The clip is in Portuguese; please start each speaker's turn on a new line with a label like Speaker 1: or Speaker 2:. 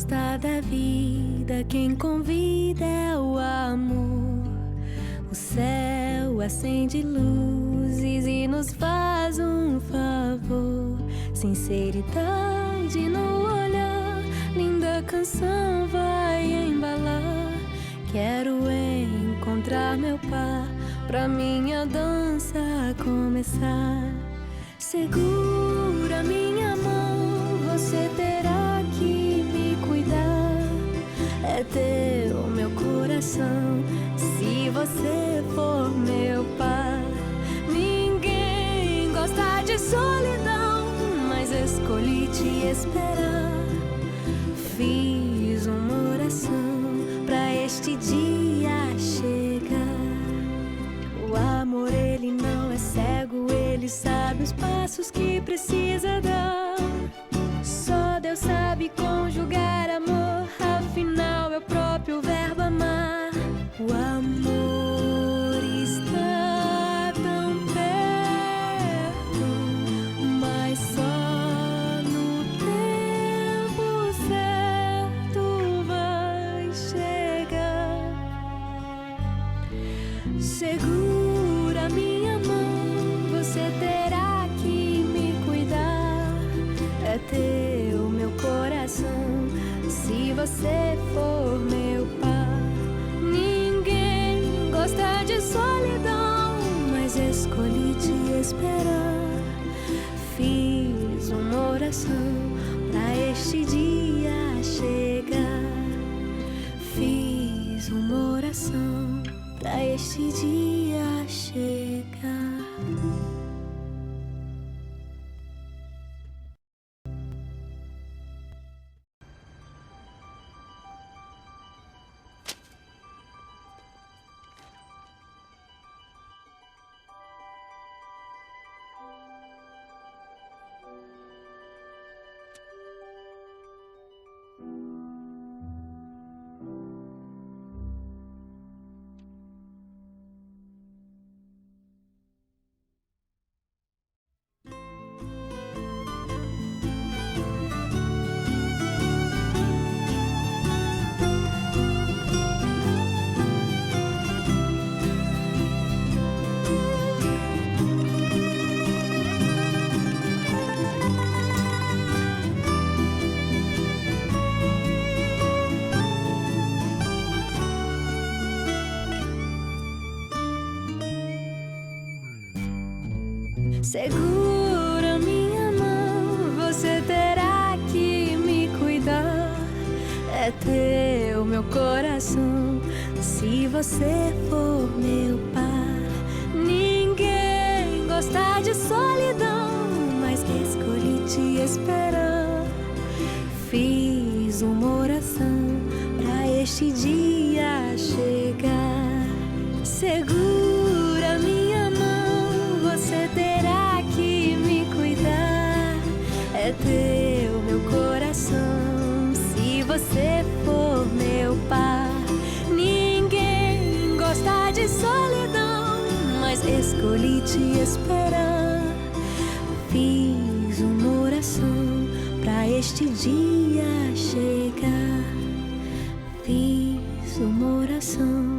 Speaker 1: festa da vida, quem convida é o amor. O céu acende luzes e nos faz um favor. Sinceridade no olhar, linda canção vai embalar. Quero encontrar meu par pra minha dança começar. Segura minha mão, você terá que me cuidar. É teu meu coração, se você for meu par. Ninguém gosta de solidão, mas escolhi te esperar. Fiz uma oração pra este dia chegar. O amor, ele não é cego, ele sabe os passos que precisa dar. Só Deus sabe conjugar amor, afinal é o próprio verbo amar. O amor está tão perto, mas só no tempo certo vai chegar. Segura minha mão, você terá que me cuidar. É teu meu coração, se você for meu par. Ninguém gosta de solidão, mas escolhi te esperar. Fiz uma oração pra este dia chegar. Fiz uma oração pra este dia chegar. Segura minha mão, você terá que me cuidar. É teu meu coração, se você for meu par. Ninguém gosta de solidão, mas escolhi te esperar. Fiz uma oração pra este dia chegar. Segura minha mão, você terá que me cuidar. É teu meu coração, se você for meu par. Ninguém gosta de solidão, mas escolhi te esperar. Fiz uma oração pra este dia chegar. Fiz uma oração